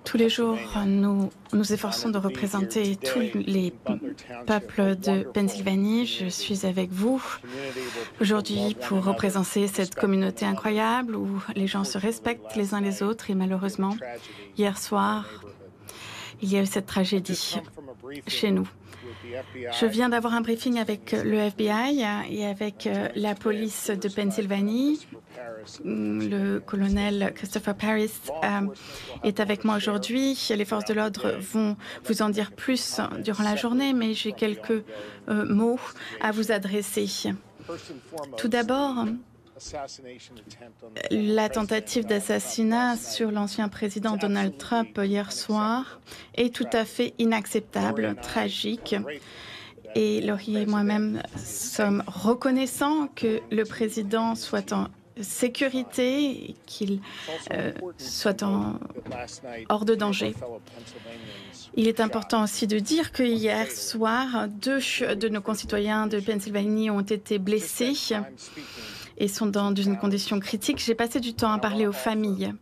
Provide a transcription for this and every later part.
Tous les jours, nous nous efforçons de représenter tous les peuples de Pennsylvanie. Je suis avec vous aujourd'hui pour représenter cette communauté incroyable où les gens se respectent les uns les autres. Et malheureusement, hier soir, il y a eu cette tragédie chez nous. Je viens d'avoir un briefing avec le FBI et avec la police de Pennsylvanie. Le colonel Christopher Paris est avec moi aujourd'hui. Les forces de l'ordre vont vous en dire plus durant la journée, mais j'ai quelques mots à vous adresser. Tout d'abord, la tentative d'assassinat sur l'ancien président Donald Trump hier soir est tout à fait inacceptable, tragique. Et Laurie et moi-même sommes reconnaissants que le président soit en sécurité, qu'il soit hors de danger. Il est important aussi de dire que hier soir, 2 de nos concitoyens de Pennsylvanie ont été blessés et sont dans une condition critique. J'ai passé du temps à parler aux familles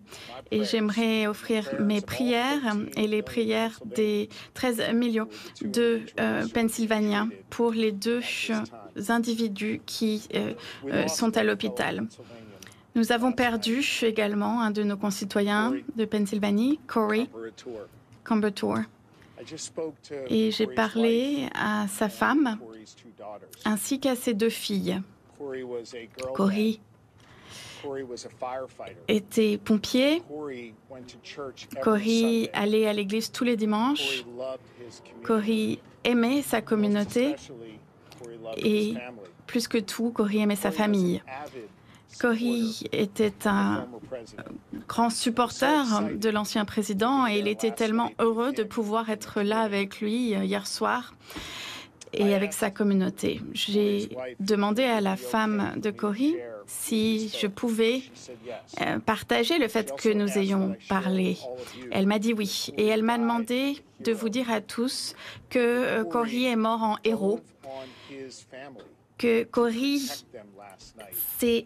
et j'aimerais offrir mes prières et les prières des 13 millions de Pennsylvaniens pour les 2 individus qui sont à l'hôpital. Nous avons perdu également un de nos concitoyens de Pennsylvanie, Corey Combertor. Et j'ai parlé à sa femme ainsi qu'à ses 2 filles. Corey était pompier. Corey allait à l'église tous les dimanches. Corey aimait sa communauté et plus que tout, Corey aimait sa famille. Corey était un grand supporter de l'ancien président et il était tellement heureux de pouvoir être là avec lui hier soir et avec sa communauté. J'ai demandé à la femme de Corey si je pouvais partager le fait que nous ayons parlé. Elle m'a dit oui. Et elle m'a demandé de vous dire à tous que Corey est mort en héros, que Corey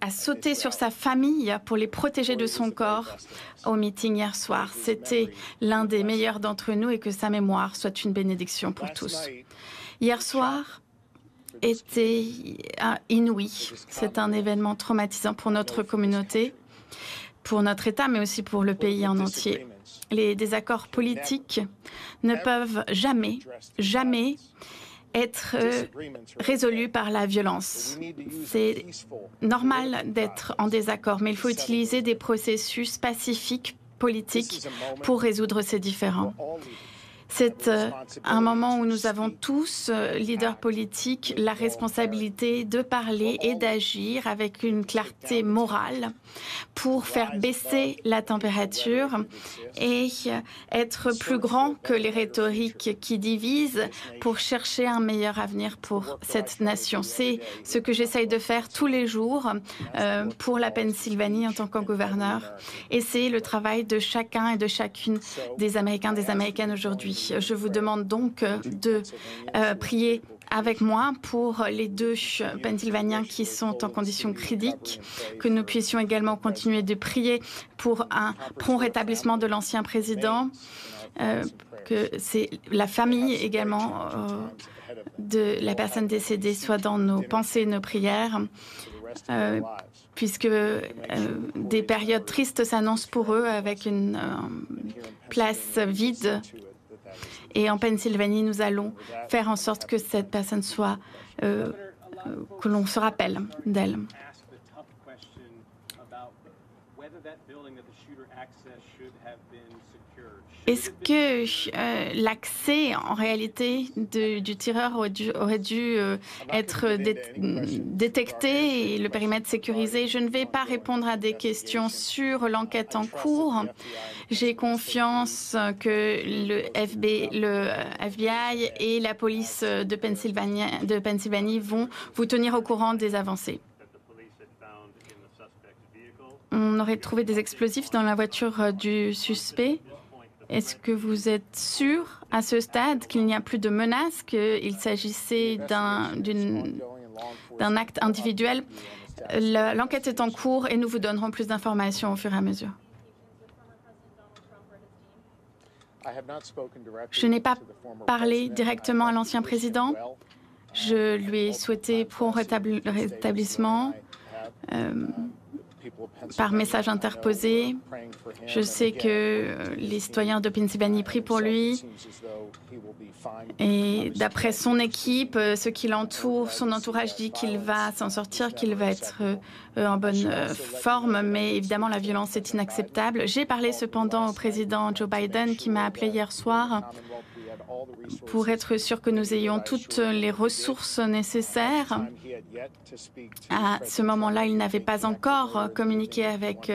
a sauté sur sa famille pour les protéger de son corps au meeting hier soir. C'était l'un des meilleurs d'entre nous et que sa mémoire soit une bénédiction pour tous. Hier soir était inouï. C'est un événement traumatisant pour notre communauté, pour notre État, mais aussi pour le pays en entier. Les désaccords politiques ne peuvent jamais être résolus par la violence. C'est normal d'être en désaccord, mais il faut utiliser des processus pacifiques, politiques, pour résoudre ces différends. C'est un moment où nous avons tous, leaders politiques, la responsabilité de parler et d'agir avec une clarté morale pour faire baisser la température et être plus grand que les rhétoriques qui divisent pour chercher un meilleur avenir pour cette nation. C'est ce que j'essaye de faire tous les jours pour la Pennsylvanie en tant que gouverneur. Et c'est le travail de chacun et de chacune des Américains, des Américaines aujourd'hui. Je vous demande donc de prier avec moi pour les 2 Pennsylvaniens qui sont en condition critique, que nous puissions également continuer de prier pour un prompt rétablissement de l'ancien président, que c'est la famille également de la personne décédée soit dans nos pensées et nos prières, puisque des périodes tristes s'annoncent pour eux avec une place vide. Et en Pennsylvanie, nous allons faire en sorte que cette personne soit, que l'on se rappelle d'elle. Est-ce que l'accès, en réalité, du tireur aurait dû être détecté et le périmètre sécurisé? Je ne vais pas répondre à des questions sur l'enquête en cours. J'ai confiance que le FBI et la police de Pennsylvanie vont vous tenir au courant des avancées. On aurait trouvé des explosifs dans la voiture du suspect. Est-ce que vous êtes sûr à ce stade qu'il n'y a plus de menaces, qu'il s'agissait d'un acte individuel? L'enquête est en cours et nous vous donnerons plus d'informations au fur et à mesure. Je n'ai pas parlé directement à l'ancien président. Je lui ai souhaité prompt rétablissement par message interposé. Je sais que les citoyens de Pennsylvanie prient pour lui. Et d'après son équipe, ceux qui l'entourent, son entourage dit qu'il va s'en sortir, qu'il va être en bonne forme. Mais évidemment, la violence est inacceptable. J'ai parlé cependant au président Joe Biden qui m'a appelé hier soir pour être sûr que nous ayons toutes les ressources nécessaires. À ce moment-là, il n'avait pas encore communiqué avec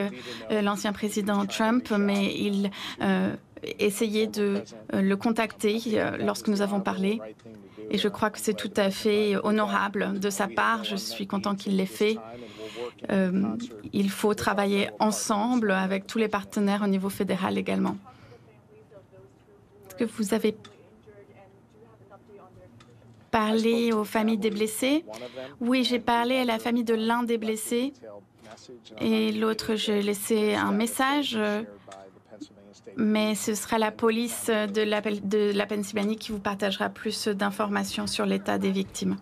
l'ancien président Trump, mais il essayait de le contacter lorsque nous avons parlé. Et je crois que c'est tout à fait honorable de sa part. Je suis content qu'il l'ait fait. Il faut travailler ensemble avec tous les partenaires au niveau fédéral également. Est-ce que vous avez parlé aux familles des blessés? Oui, j'ai parlé à la famille de l'un des blessés et l'autre, j'ai laissé un message, mais ce sera la police de la Pennsylvanie qui vous partagera plus d'informations sur l'état des victimes.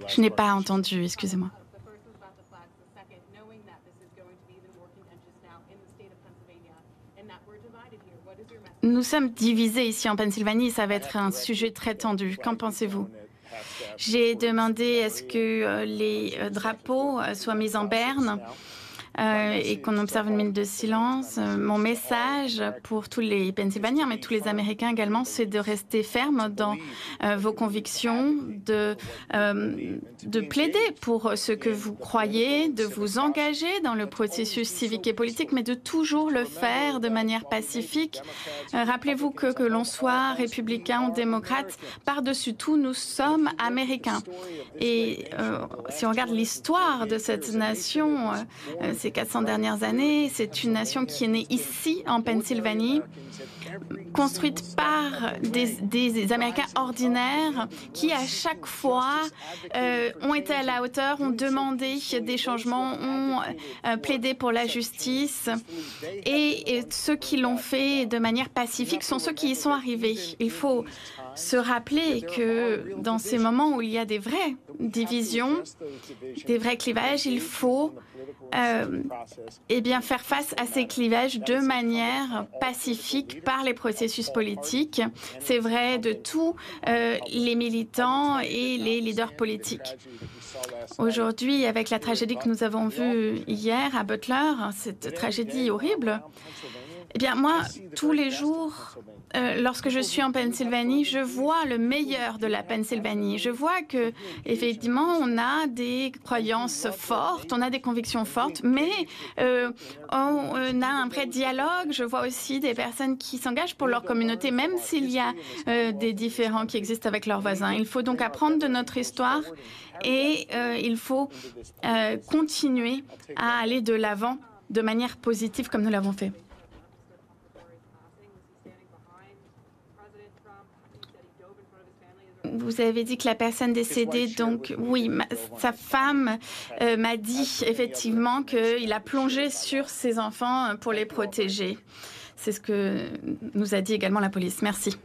Je n'ai pas entendu, excusez-moi. Nous sommes divisés ici en Pennsylvanie, ça va être un sujet très tendu. Qu'en pensez-vous? J'ai demandé à ce que les drapeaux soient mis en berne et qu'on observe une minute de silence. Mon message pour tous les Pennsylvaniens, mais tous les Américains également, c'est de rester ferme dans vos convictions, de plaider pour ce que vous croyez, de vous engager dans le processus civique et politique, mais de toujours le faire de manière pacifique. Rappelez-vous que l'on soit républicain ou démocrate, par-dessus tout, nous sommes Américains. Et si on regarde l'histoire de cette nation, ces 400 dernières années, c'est une nation qui est née ici, en Pennsylvanie, construite par des Américains ordinaires qui, à chaque fois, ont été à la hauteur, ont demandé des changements, ont plaidé pour la justice. Et ceux qui l'ont fait de manière pacifique sont ceux qui y sont arrivés. Il faut se rappeler que dans ces moments où il y a des vraies divisions, des vrais clivages, il faut faire face à ces clivages de manière pacifique par les processus politiques. C'est vrai de tous les militants et les leaders politiques. Aujourd'hui, avec la tragédie que nous avons vue hier à Butler, cette tragédie horrible, eh bien, moi, tous les jours, lorsque je suis en Pennsylvanie, je vois le meilleur de la Pennsylvanie. Je vois que, effectivement, on a des croyances fortes, on a des convictions fortes, mais on a un vrai dialogue. Je vois aussi des personnes qui s'engagent pour leur communauté, même s'il y a des différends qui existent avec leurs voisins. Il faut donc apprendre de notre histoire et il faut continuer à aller de l'avant de manière positive comme nous l'avons fait. Vous avez dit que la personne décédée, donc oui, sa femme m'a dit effectivement qu'il a plongé sur ses enfants pour les protéger. C'est ce que nous a dit également la police. Merci.